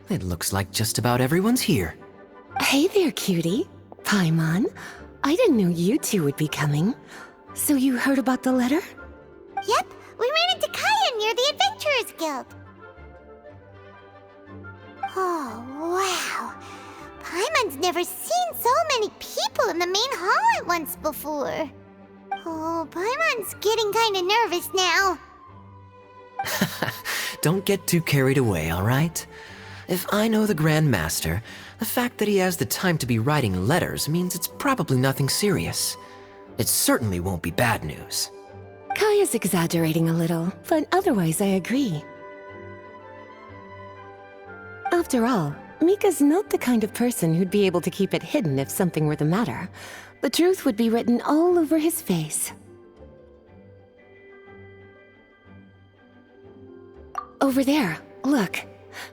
It looks like just about everyone's here. Hey there, cutie. Paimon. I didn't know you two would be coming. So you heard about the letter? Yep, we ran into Kaeya near the Adventurers Guild. Oh, wow. Paimon's never seen so many people in the main hall at once before. Oh, Paimon's getting kinda nervous now. Don't get too carried away, all right? If I know the Grand Master, the fact that he has the time to be writing letters means it's probably nothing serious. It certainly won't be bad news. Kaya's exaggerating a little, but otherwise I agree. After all, Mika's not the kind of person who'd be able to keep it hidden if something were the matter. The truth would be written all over his face. Over there, look.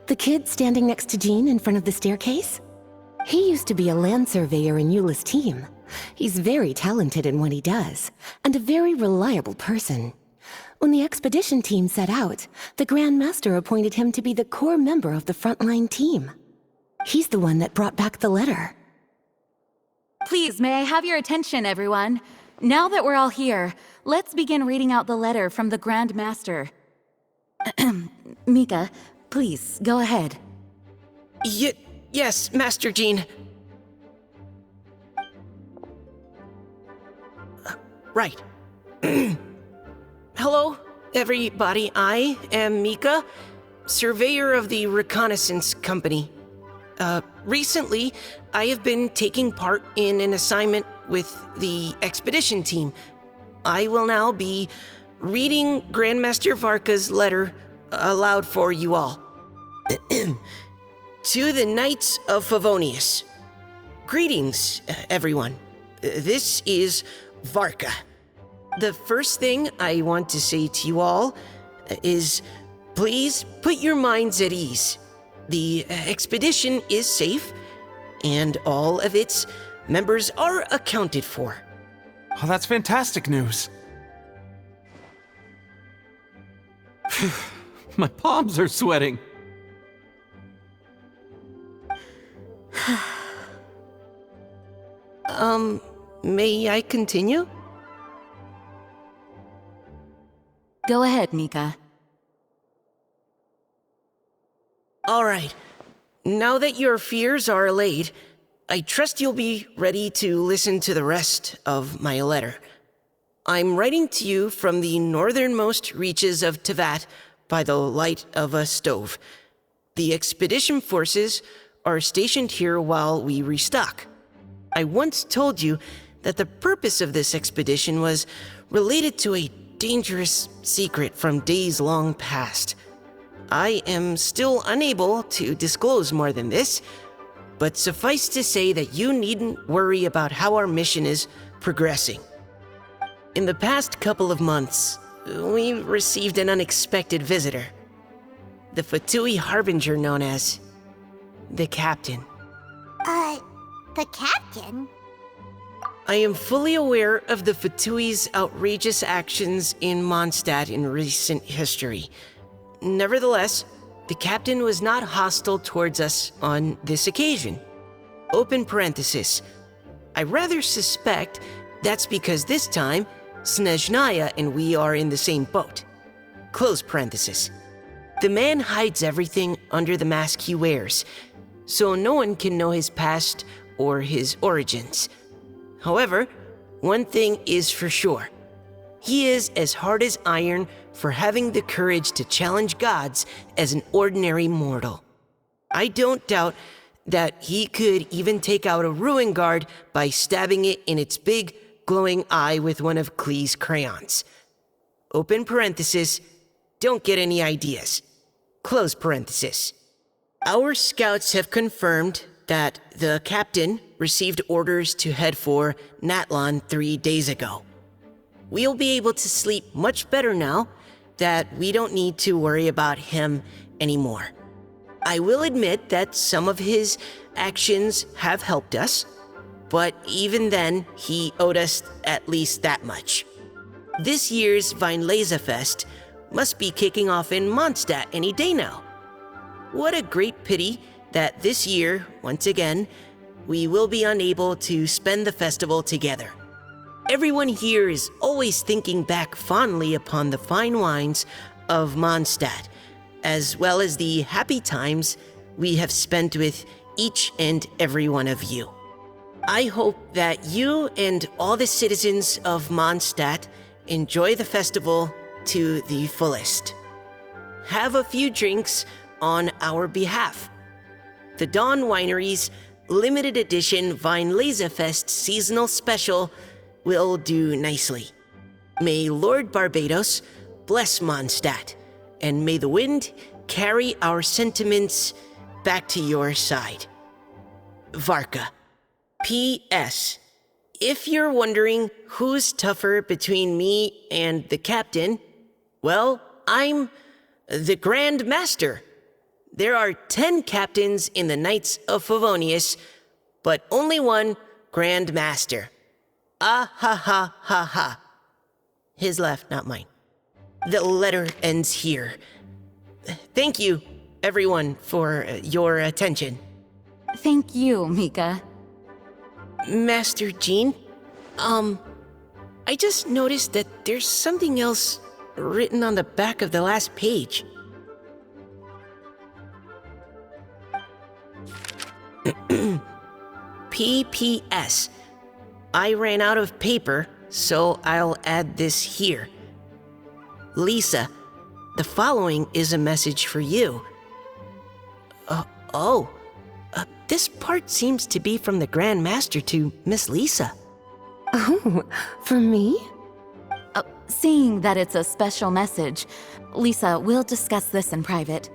The kid standing next to Jean in front of the staircase? He used to be a land surveyor in Eula's team. He's very talented in what he does, and a very reliable person. When the expedition team set out, the Grand Master appointed him to be the core member of the frontline team. He's the one that brought back the letter. Please, may I have your attention, everyone? Now that we're all here, let's begin reading out the letter from the Grand Master. Mika, please, go ahead. Yes, Master Jean. Right. Hello, everybody. I am Mika, surveyor of the Reconnaissance Company. Recently, I have been taking part in an assignment with the expedition team. I will now be reading Grandmaster Varka's letter aloud for you all. To the Knights of Favonius. Greetings, everyone. This is Varka. The first thing I want to say to you all is, please put your minds at ease. The expedition is safe, and all of its members are accounted for. Oh, that's fantastic news. My palms are sweating. May I continue? Go ahead, Mika. All right. Now that your fears are allayed, I trust you'll be ready to listen to the rest of my letter. I'm writing to you from the northernmost reaches of Tevat by the light of a stove. The expedition forces are stationed here while we restock. I once told you that the purpose of this expedition was related to a dangerous secret from days long past. I am still unable to disclose more than this, but suffice to say that you needn't worry about how our mission is progressing. In the past couple of months, we received an unexpected visitor. The Fatui Harbinger known as the Captain. The Captain? I am fully aware of the Fatui's outrageous actions in Mondsadt in recent history. Nevertheless, the Captain was not hostile towards us on this occasion. Open parenthesis. I rather suspect that's because this time, Snezhnaya and we are in the same boat. Close parenthesis. The man hides everything under the mask he wears, so no one can know his past or his origins. However, one thing is for sure. He is as hard as iron for having the courage to challenge gods as an ordinary mortal. I don't doubt that he could even take out a ruin guard by stabbing it in its big, glowing eye with one of Klee's crayons. Open parenthesis, don't get any ideas. Close parenthesis. Our scouts have confirmed that the Captain received orders to head for Natlan 3 days ago. We'll be able to sleep much better now that we don't need to worry about him anymore. I will admit that some of his actions have helped us, but even then, he owed us at least that much. This year's Vineleza Fest must be kicking off in Mondsadt any day now. What a great pity that this year, once again, we will be unable to spend the festival together. Everyone here is always thinking back fondly upon the fine wines of Mondsadt, as well as the happy times we have spent with each and every one of you. I hope that you and all the citizens of Mondsadt enjoy the festival to the fullest. Have a few drinks on our behalf. The Dawn Winery's limited edition Weinlesefest seasonal special will do nicely. May Lord Barbados bless Mondsadt, and may the wind carry our sentiments back to your side. Varka. P.S. If you're wondering who's tougher between me and the captain, well, I'm the Grand Master. There are 10 captains in the Knights of Favonius, but only one Grand Master. Ah ha ha ha ha. His laugh, not mine. The letter ends here. Thank you, everyone, for your attention. Thank you, Mika. Master Jean, I just noticed that there's something else written on the back of the last page. P.P.S. I ran out of paper, so I'll add this here. Lisa, the following is a message for you. This part seems to be from the Grand Master to Miss Lisa. Oh, for me? Seeing that it's a special message, Lisa, we'll discuss this in private.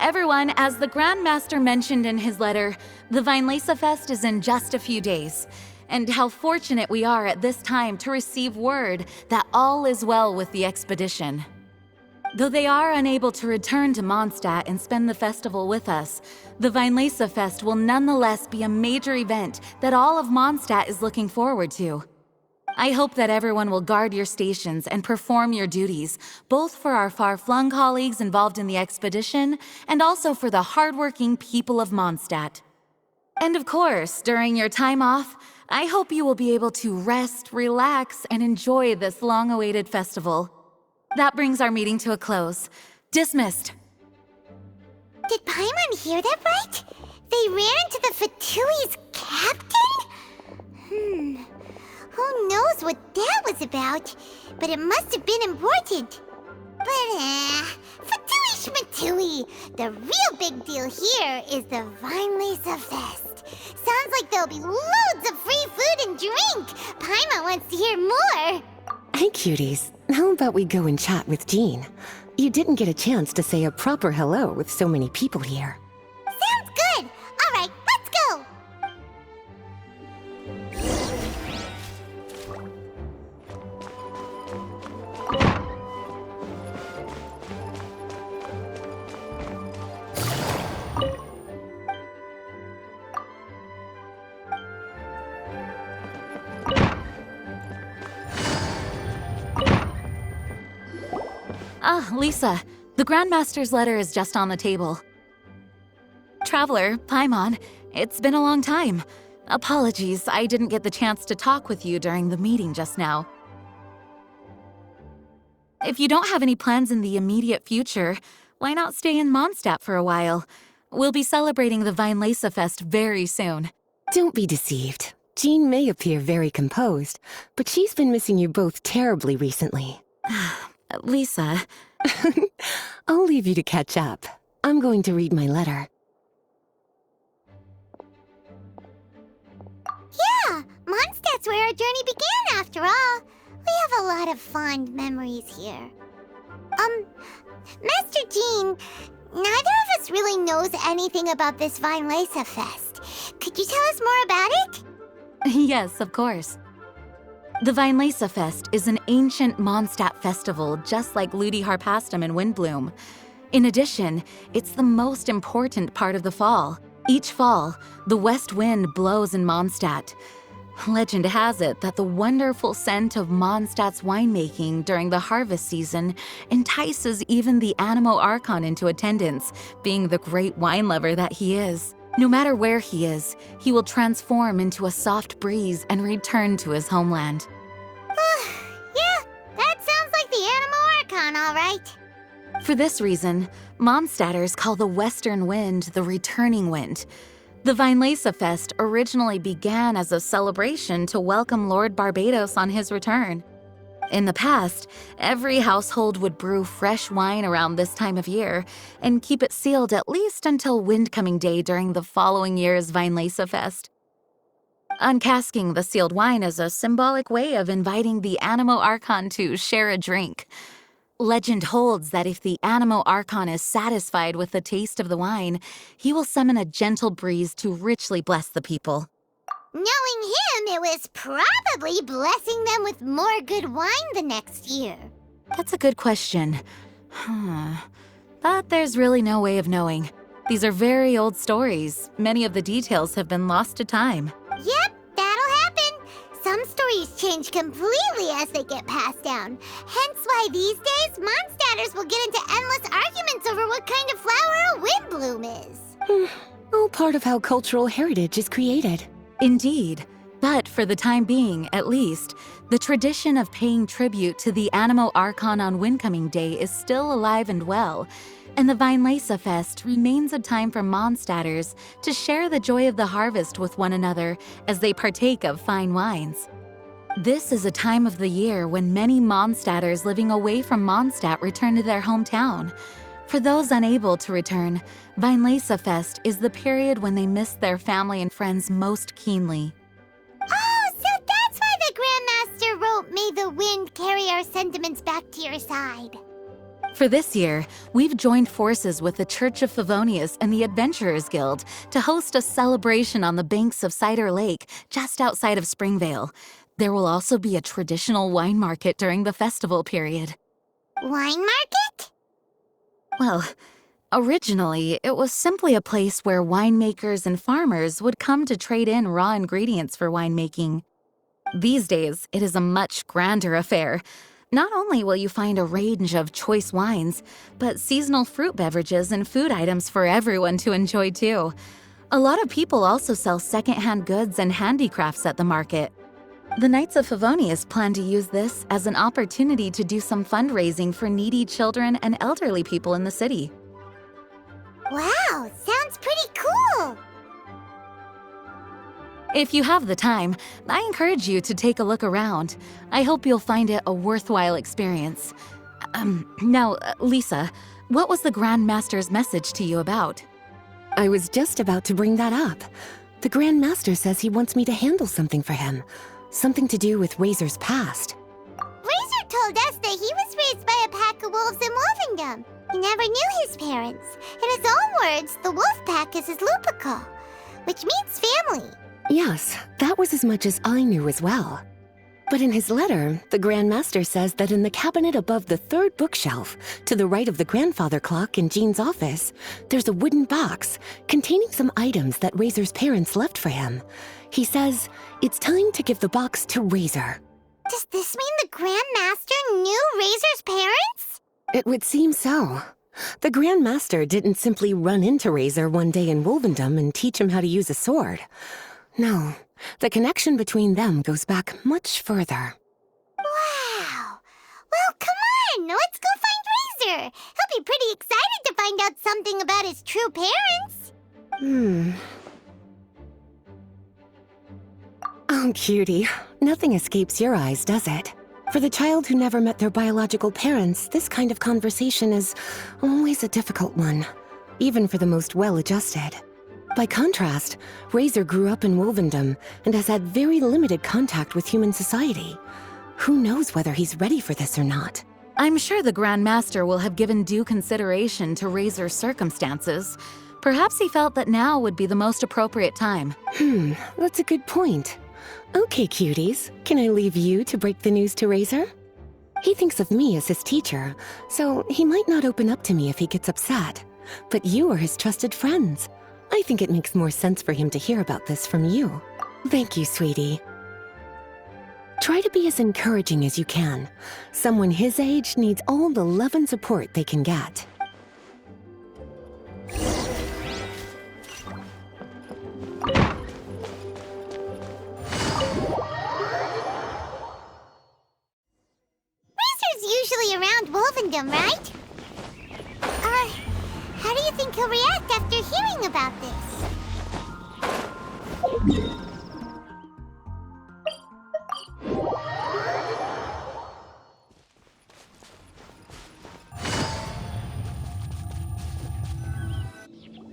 Everyone, as the Grand Master mentioned in his letter, the Weinlesefest is in just a few days. And how fortunate we are at this time to receive word that all is well with the expedition. Though they are unable to return to Mondsadt and spend the festival with us, the Weinlesefest will nonetheless be a major event that all of Mondsadt is looking forward to. I hope that everyone will guard your stations and perform your duties, both for our far-flung colleagues involved in the expedition and also for the hardworking people of Mondsadt. And of course, during your time off, I hope you will be able to rest, relax, and enjoy this long-awaited festival. That brings our meeting to a close. Dismissed. Did Paimon hear that right? They ran into the Fatui's captain? Who knows what that was about? But it must have been important. But, Fatui Schmatui! The real big deal here is the Weinlesefest. Sounds like there'll be loads of free food and drink. Paimon wants to hear more. Hey, cuties. How about we go and chat with Jean? You didn't get a chance to say a proper hello with so many people here. Sounds good. All right, let's go. Lisa, the Grandmaster's letter is just on the table. Traveler, Paimon, it's been a long time. Apologies, I didn't get the chance to talk with you during the meeting just now. If you don't have any plans in the immediate future, why not stay in Mondstadt for a while? We'll be celebrating the Weinlesefest very soon. Don't be deceived. Jean may appear very composed, but she's been missing you both terribly recently. Lisa... I'll leave you to catch up. I'm going to read my letter. Yeah, Mondstadt's where our journey began after all. We have a lot of fond memories here. Master Jean, neither of us really knows anything about this Weinlesefest. Could you tell us more about it? Yes, of course. The Weinlesefest is an ancient Mondstadt festival just like Ludi Harpastum and Windbloom. In addition, it's the most important part of the fall. Each fall, the west wind blows in Mondstadt. Legend has it that the wonderful scent of Mondstadt's winemaking during the harvest season entices even the Animo Archon into attendance, being the great wine lover that he is. No matter where he is, he will transform into a soft breeze and return to his homeland. Yeah, that sounds like the Animo Archon, all right. For this reason, Mondstadters call the western wind the returning wind. The Weinlese Fest originally began as a celebration to welcome Lord Barbados on his return. In the past, every household would brew fresh wine around this time of year and keep it sealed at least until Windcoming Day during the following year's Weinlese Fest. Uncasking the sealed wine is a symbolic way of inviting the Animo Archon to share a drink. Legend holds that if the Animo Archon is satisfied with the taste of the wine, he will summon a gentle breeze to richly bless the people. Knowing him, it was probably blessing them with more good wine the next year. That's a good question. But there's really no way of knowing. These are very old stories. Many of the details have been lost to time. Yep, that'll happen. Some stories change completely as they get passed down. Hence why these days, Mondstadters will get into endless arguments over what kind of flower a windbloom is. All part of how cultural heritage is created. Indeed. But for the time being, at least, the tradition of paying tribute to the Animo Archon on Windcoming Day is still alive and well, and the Weinlese Fest remains a time for Mondstadters to share the joy of the harvest with one another as they partake of fine wines. This is a time of the year when many Mondstadters living away from Mondstadt return to their hometown. For those unable to return, Weinlese Fest is the period when they miss their family and friends most keenly. Oh, so that's why the Grandmaster wrote, "May the wind carry our sentiments back to your side." For this year, we've joined forces with the Church of Favonius and the Adventurers Guild to host a celebration on the banks of Cider Lake, just outside of Springvale. There will also be a traditional wine market during the festival period. Wine market? Well, originally, it was simply a place where winemakers and farmers would come to trade in raw ingredients for winemaking. These days, it is a much grander affair. Not only will you find a range of choice wines, but seasonal fruit beverages and food items for everyone to enjoy too. A lot of people also sell secondhand goods and handicrafts at the market. The Knights of Favonius plan to use this as an opportunity to do some fundraising for needy children and elderly people in the city. Wow, sounds pretty cool. If you have the time, I encourage you to take a look around. I hope you'll find it a worthwhile experience. Now, Lisa, what was the Grand Master's message to you about? I was just about to bring that up. The Grand Master says he wants me to handle something for him. Something to do with Razor's past. Razor told us that he was raised by a pack of wolves in Wolvendom. He never knew his parents. In his own words, the wolf pack is his lupical, which means family. Yes, that was as much as I knew as well. But in his letter, the Grand Master says that in the cabinet above the third bookshelf, to the right of the grandfather clock in Jean's office, there's a wooden box containing some items that Razor's parents left for him. He says it's time to give the box to Razor. Does this mean the Grand Master knew Razor's parents? It would seem so. The Grand Master didn't simply run into Razor one day in Wolvendom and teach him how to use a sword. No, the connection between them goes back much further. Wow. Well, come on, let's go find Razor. He'll be pretty excited to find out something about his true parents. Oh, cutie. Nothing escapes your eyes, does it? For the child who never met their biological parents, this kind of conversation is always a difficult one, even for the most well-adjusted. By contrast, Razor grew up in Wolvendom and has had very limited contact with human society. Who knows whether he's ready for this or not? I'm sure the Grand Master will have given due consideration to Razor's circumstances. Perhaps he felt that now would be the most appropriate time. That's a good point. Okay, cuties, can I leave you to break the news to Razor? He thinks of me as his teacher, so he might not open up to me if he gets upset. But you are his trusted friends. I think it makes more sense for him to hear about this from you. Thank you, sweetie. Try to be as encouraging as you can. Someone his age needs all the love and support they can get. Razor's usually around Wolvendom, right? How do you think he'll react after hearing about this?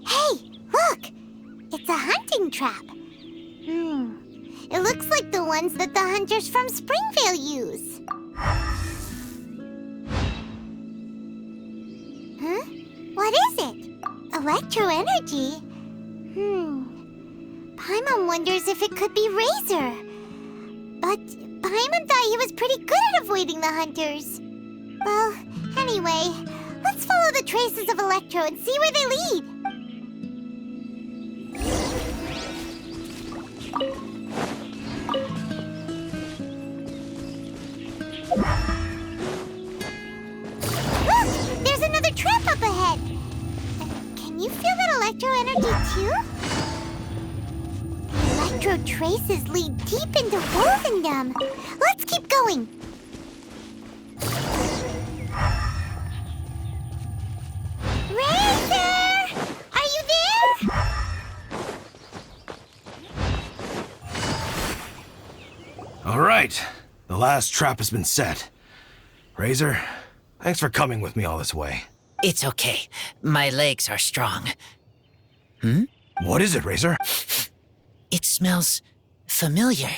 Hey, look! It's a hunting trap. It looks like the ones that the hunters from Springvale use. Huh? What is it? Electro energy? Paimon wonders if it could be Razor. But Paimon thought he was pretty good at avoiding the hunters. Well, anyway, let's follow the traces of Electro and see where they lead. Look! There's another trap up ahead! Can you feel that electro energy too? The electro traces lead deep into Wolvendom. Let's keep going! Razor! Are you there? All right, the last trap has been set. Razor, thanks for coming with me all this way. It's okay. My legs are strong. What is it, Razor? It smells familiar.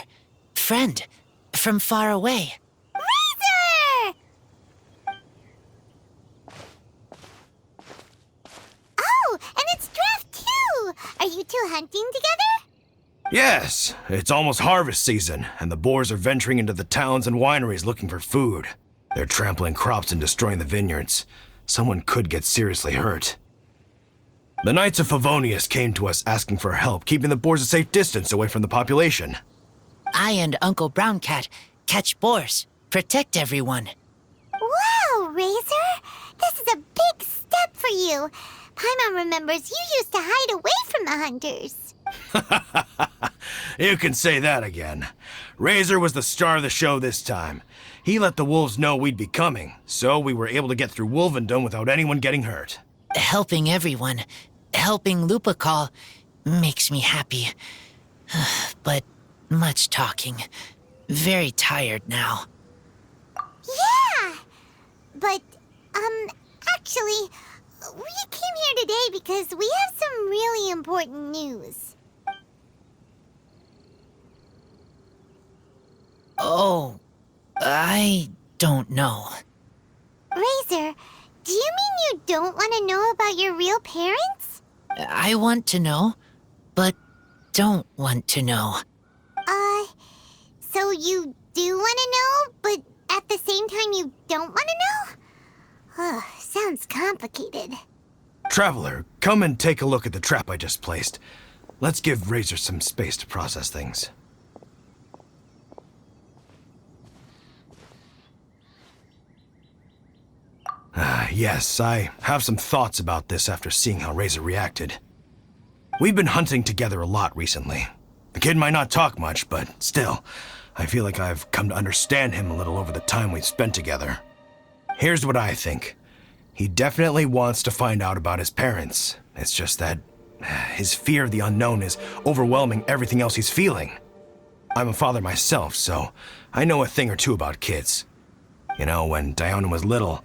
Friend, from far away. Razor! Oh, and it's Draft too! Are you two hunting together? Yes, it's almost harvest season, and the boars are venturing into the towns and wineries looking for food. They're trampling crops and destroying the vineyards. Someone could get seriously hurt. The Knights of Favonius came to us asking for help keeping the boars a safe distance away from the population. I and Uncle Brown Cat catch boars, protect everyone. Wow, Razor! This is a big step for you. Paimon remembers you used to hide away from the hunters. You can say that again. Razor was the star of the show this time. He let the wolves know we'd be coming, so we were able to get through Wolvendom without anyone getting hurt. Helping everyone, helping Lupical, makes me happy. But much talking. Very tired now. Yeah! But, actually, we came here today because we have some really important news. Oh, I don't know. Razor, do you mean you don't want to know about your real parents? I want to know, but don't want to know. So you do want to know, but at the same time you don't want to know? Sounds complicated. Traveler, come and take a look at the trap I just placed. Let's give Razor some space to process things. Yes, I have some thoughts about this after seeing how Razor reacted. We've been hunting together a lot recently. The kid might not talk much, but still, I feel like I've come to understand him a little over the time we've spent together. Here's what I think. He definitely wants to find out about his parents. It's just that his fear of the unknown is overwhelming everything else he's feeling. I'm a father myself, so I know a thing or two about kids. You know, when Diana was little,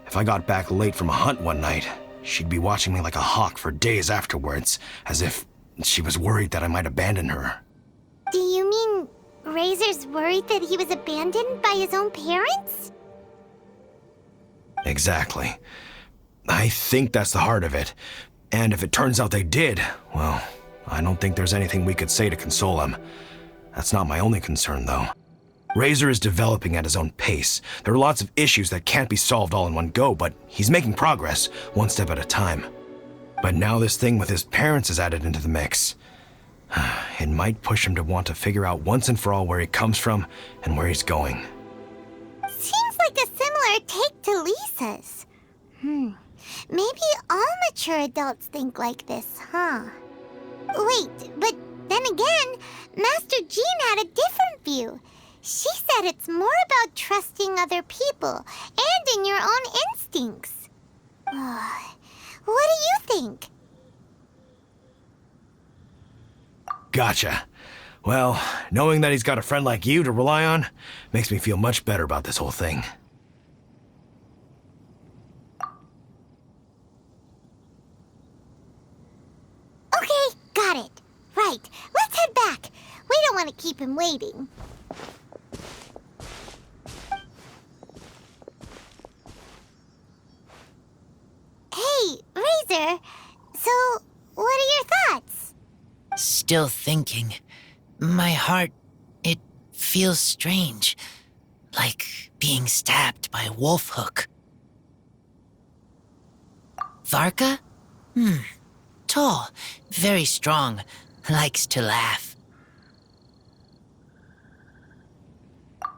if I got back late from a hunt one night, she'd be watching me like a hawk for days afterwards, as if she was worried that I might abandon her. Do you mean Razor's worried that he was abandoned by his own parents? Exactly. I think that's the heart of it. And if it turns out they did, well, I don't think there's anything we could say to console him. That's not my only concern, though. Razor is developing at his own pace. There are lots of issues that can't be solved all in one go, but he's making progress, one step at a time. But now this thing with his parents is added into the mix. It might push him to want to figure out once and for all where he comes from and where he's going. Seems like a similar take to Lisa's. Maybe all mature adults think like this, huh? Wait, but then again, Master Jean had a different view. She said it's more about trusting other people and in your own instincts. What do you think? Gotcha. Well, knowing that he's got a friend like you to rely on makes me feel much better about this whole thing. Okay, got it. Right, let's head back. We don't want to keep him waiting. Hey, Razor. So, what are your thoughts? Still thinking. My heart, it feels strange. Like being stabbed by a wolf hook. Varka? Tall, very strong, likes to laugh.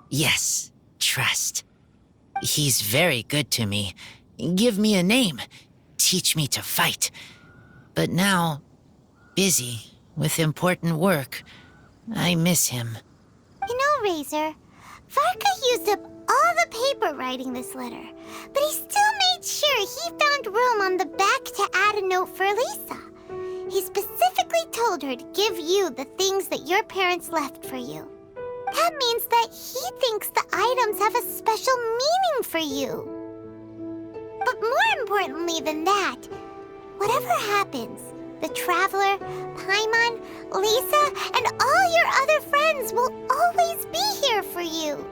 Yes, trust. He's very good to me. Give me a name. Teach me to fight. But now, busy with important work. I miss him. You know, Razor, Varka used up all the paper writing this letter, but he still made sure he found room on the back to add a note for Lisa. He specifically told her to give you the things that your parents left for you. That means that he thinks the items have a special meaning for you. But more importantly than that, whatever happens, the Traveler, Paimon, Lisa, and all your other friends will always be here for you.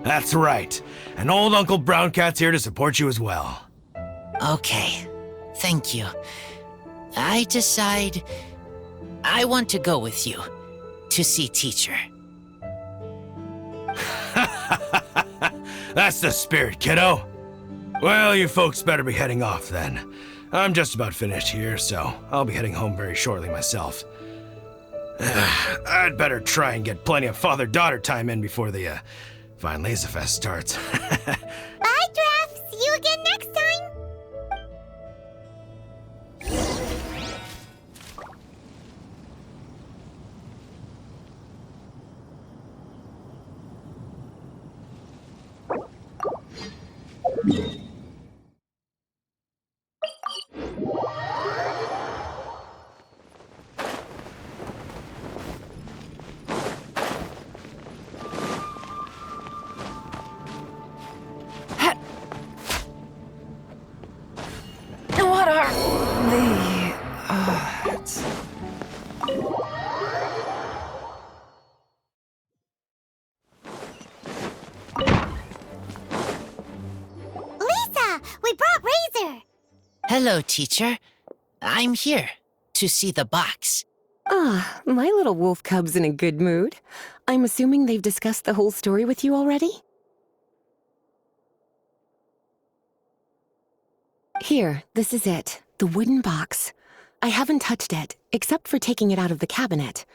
That's right. And old Uncle Brown Cat's here to support you as well. Okay, thank you. I decide I want to go with you to see teacher. That's the spirit, kiddo. Well, you folks better be heading off then. I'm just about finished here, so I'll be heading home very shortly myself. I'd better try and get plenty of father-daughter time in before the Vine Laser Fest starts. Bye, Draf. See you again next time. What are the odds? Lisa, we brought Razor. Hello, teacher. I'm here to see the box. Ah, my little wolf cub's in a good mood. I'm assuming they've discussed the whole story with you already? Here, this is it. The wooden box. I haven't touched it, except for taking it out of the cabinet.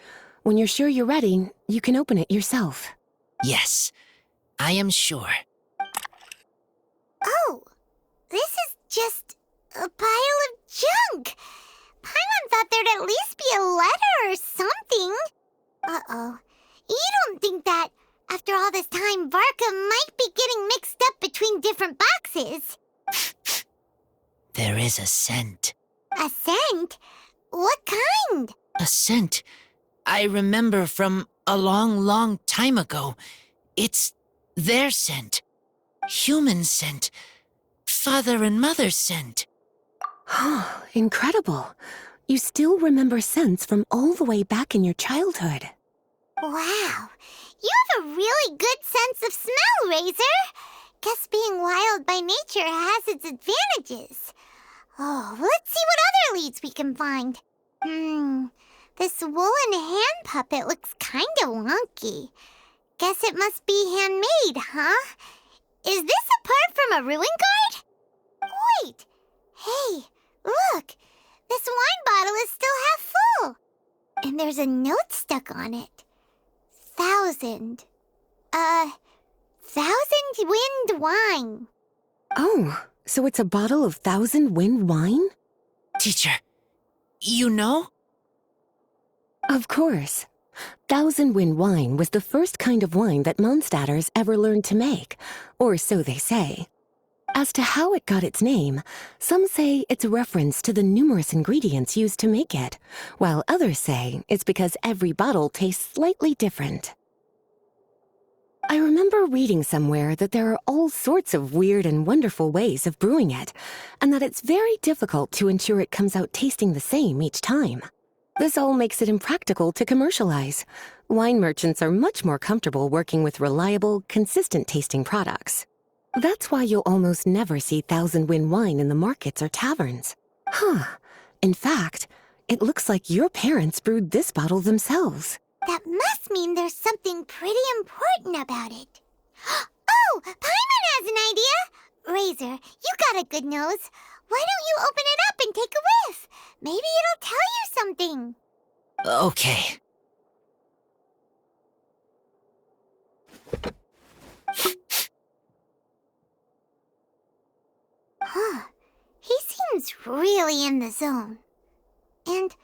When you're sure you're ready, you can open it yourself. Yes, I am sure. Oh, this is just a pile of junk. Paimon thought there'd at least be a letter or something. Uh-oh. You don't think that, after all this time, Varka might be getting mixed up between different boxes? There is a scent. A scent? What kind? A scent I remember from a long, long time ago. It's their scent. Human scent. Father and mother scent. Oh, incredible. You still remember scents from all the way back in your childhood. Wow. You have a really good sense of smell, Razor. Guess being wild by nature has its advantages. Oh, let's see what other leads we can find. This woolen hand puppet looks kinda wonky. Guess it must be handmade, huh? Is this a part from a ruin guard? Wait! Hey, look! This wine bottle is still half full. And there's a note stuck on it. 1,000 wind wine. Oh, so it's a bottle of 1,000 wind wine? Teacher, you know? Of course. 1,000 wind wine was the first kind of wine that Mondstadters ever learned to make, or so they say. As to how it got its name, some say it's a reference to the numerous ingredients used to make it, while others say it's because every bottle tastes slightly different. I remember reading somewhere that there are all sorts of weird and wonderful ways of brewing it, and that it's very difficult to ensure it comes out tasting the same each time. This all makes it impractical to commercialize. Wine merchants are much more comfortable working with reliable, consistent-tasting products. That's why you'll almost never see 1,000 wind wine in the markets or taverns. Huh. In fact, it looks like your parents brewed this bottle themselves. That must mean there's something pretty important about it. Oh, Paimon has an idea! Razor, you got a good nose. Why don't you open it up and take a whiff? Maybe it'll tell you something. Okay. Huh. He seems really in the zone. And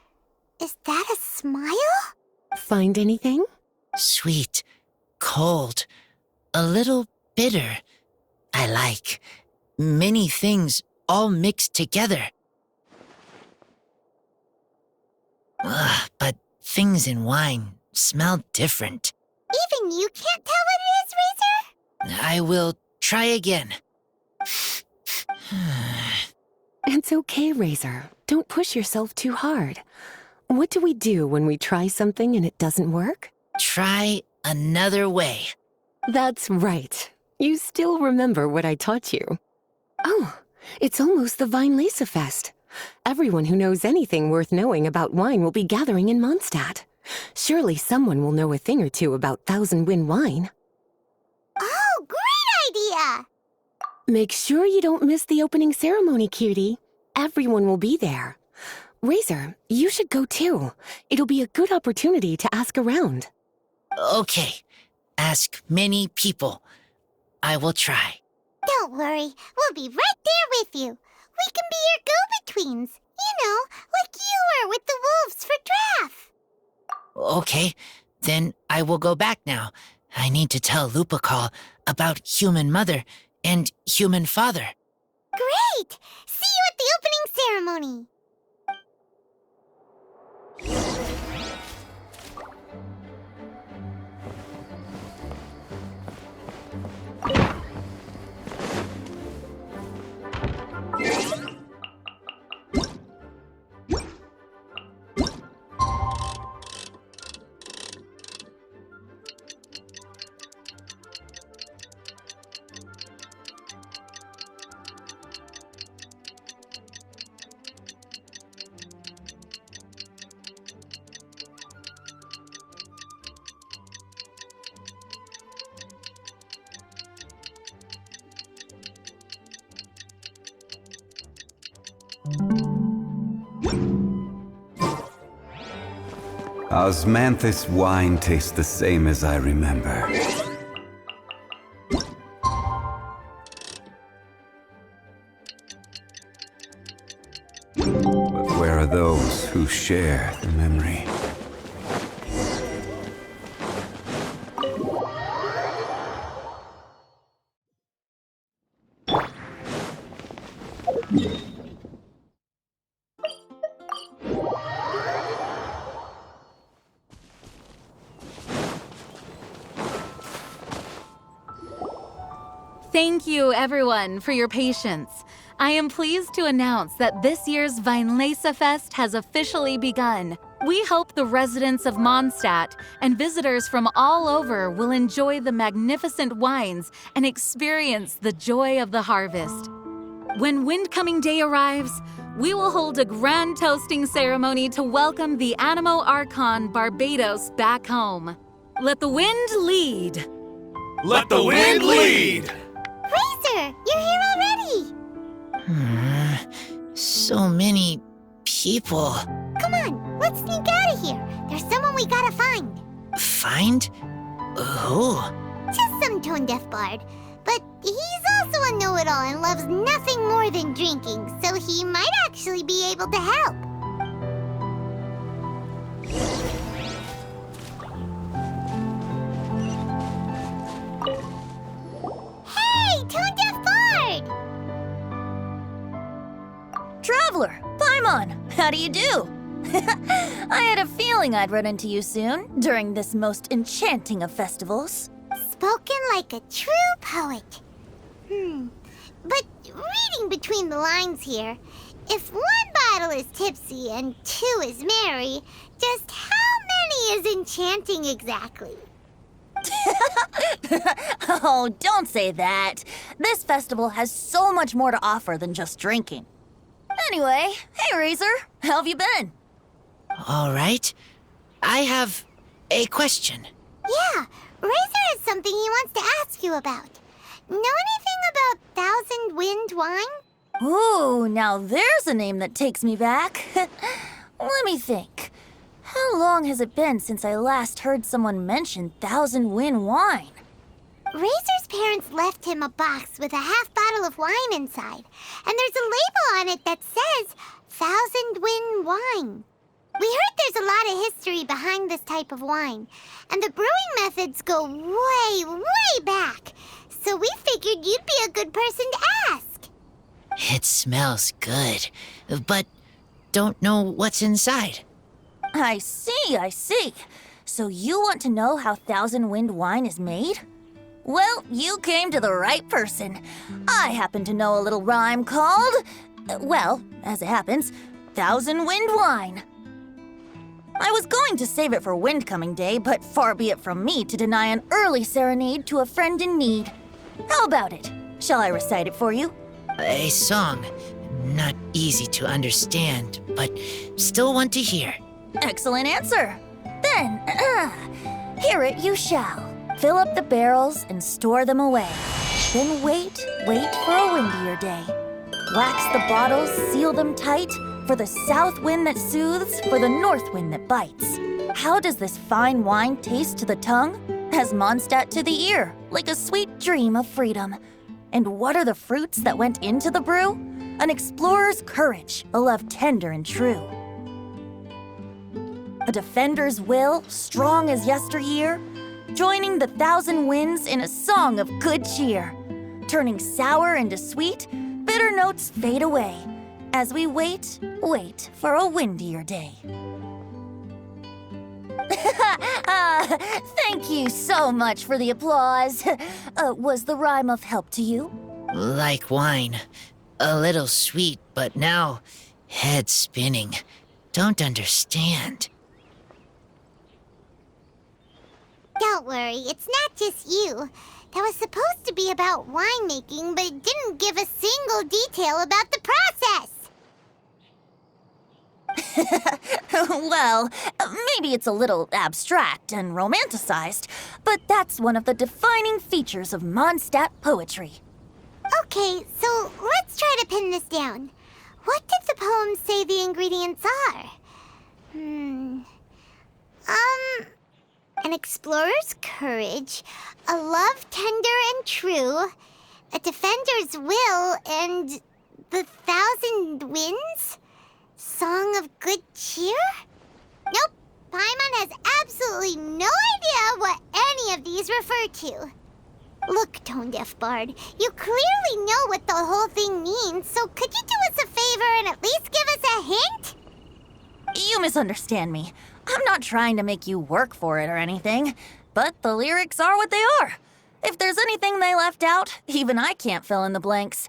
is that a smile? Find anything? Sweet, cold, a little bitter. I like many things all mixed together. But things in wine smell different. Even you can't tell what it is, Razor? I will try again. It's okay, Razor. Don't push yourself too hard. What do we do when we try something and it doesn't work? Try another way. That's right. You still remember what I taught you. Oh, it's almost the Weinlese Fest. Everyone who knows anything worth knowing about wine will be gathering in Mondsadt. Surely someone will know a thing or two about 1,000 wind wine. Oh, great idea! Make sure you don't miss the opening ceremony, cutie. Everyone will be there. Razor, you should go too. It'll be a good opportunity to ask around. Okay. Ask many people. I will try. Don't worry, we'll be right there with you. We can be your go-betweens. You know, like you were with the wolves for Draff. Okay, then I will go back now. I need to tell Lupacall about human mother and human father. Great! See you at the opening ceremony. Osmanthus wine tastes the same as I remember. But where are those who share the memory? Thank you, everyone, for your patience. I am pleased to announce that this year's Weinlese Fest has officially begun. We hope the residents of Mondsadt and visitors from all over will enjoy the magnificent wines and experience the joy of the harvest. When Windcoming Day arrives, we will hold a grand toasting ceremony to welcome the Animo Archon Barbados back home. Let the wind lead. Let the wind lead! Razor, you're here already. So many People. Come on, let's sneak out of here. There's someone we gotta find. Find? Who? Just some tone-deaf bard. But he's also a know-it-all and loves nothing more than drinking, so he might actually be able to help. Hey, tone-deaf bard! Traveler, Paimon, how do you do? I had a feeling I'd run into you soon, during this most enchanting of festivals. Spoken like a true poet. But reading between the lines here, if one bottle is tipsy and two is merry, just how many is enchanting exactly? Oh, don't say that. This festival has so much more to offer than just drinking. Anyway, hey Razor, how have you been? All right. I have a question. Yeah, Razor has something he wants to ask you about. Know anything about Thousand Wind wine? Ooh, now there's a name that takes me back. Let me think. How long has it been since I last heard someone mention Thousand Wind wine? Razor's parents left him a box with a half bottle of wine inside, and there's a label on it that says Thousand Wind wine. We heard there's a lot of history behind this type of wine, and the brewing methods go way, way back. So we figured you'd be a good person to ask. It smells good, but don't know what's inside. I see. So you want to know how Thousand Wind wine is made? Well, you came to the right person. I happen to know a little rhyme called, well, as it happens, Thousand Wind wine. I was going to save it for Windcoming Day, but far be it from me to deny an early serenade to a friend in need. How about it? Shall I recite it for you? A song. Not easy to understand, but still want to hear. Excellent answer. Then, hear it you shall. Fill up the barrels and store them away. Then wait for a windier day. Wax the bottles, seal them tight, for the south wind that soothes, for the north wind that bites. How does this fine wine taste to the tongue? As Mondsadt to the ear, like a sweet dream of freedom. And what are the fruits that went into the brew? An explorer's courage, a love tender and true. A defender's will, strong as yesteryear, joining the thousand winds in a song of good cheer. Turning sour into sweet, bitter notes fade away, as we wait for a windier day. Thank you so much for the applause. Was the rhyme of help to you? Like wine. A little sweet, but now head spinning. Don't understand. Don't worry, it's not just you. That was supposed to be about winemaking, but it didn't give a single detail about the process. Well, maybe it's a little abstract and romanticized, but that's one of the defining features of Mondsadt poetry. Okay, so let's try to pin this down. What did the poem say the ingredients are? An explorer's courage, a love tender and true, a defender's will, and the thousand winds? Song of good cheer? Nope, Paimon has absolutely no idea what any of these refer to. Look, Tone-Deaf Bard, you clearly know what the whole thing means, so could you do us a favor and at least give us a hint? You misunderstand me. I'm not trying to make you work for it or anything, but the lyrics are what they are. If there's anything they left out, even I can't fill in the blanks.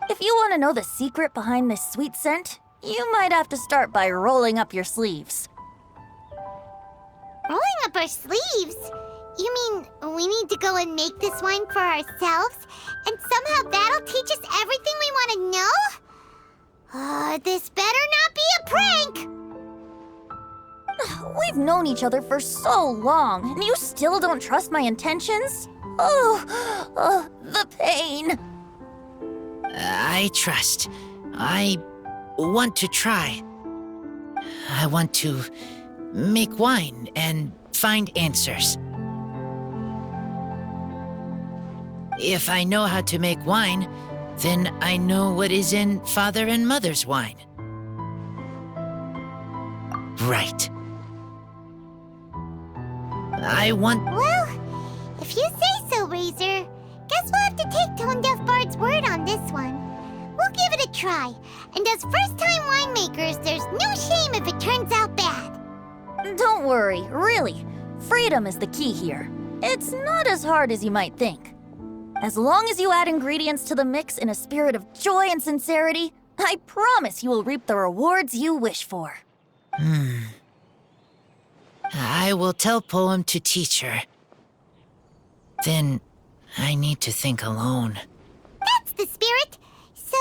If you want to know the secret behind this sweet scent, you might have to start by rolling up your sleeves. Rolling up our sleeves? You mean we need to go and make this wine for ourselves, and somehow that'll teach us everything we want to know? This better not be a prank! We've known each other for so long, and you still don't trust my intentions? Oh, the pain. I trust. I want to try. I want to make wine and find answers. If I know how to make wine, then I know what is in Father and Mother's wine. Right. I want... Well, if you say so, Razor. Guess we'll have to take Tone Deaf Bard's word on this one. We'll give it a try. And as first-time winemakers, there's no shame if it turns out bad. Don't worry, really. Freedom is the key here. It's not as hard as you might think. As long as you add ingredients to the mix in a spirit of joy and sincerity, I promise you will reap the rewards you wish for. I will tell Poem to teach her. Then I need to think alone. That's the spirit. So,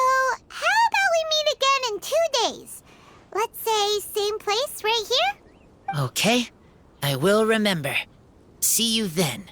how about we meet again in 2 days? Let's say same place right here? Okay, I will remember. See you then.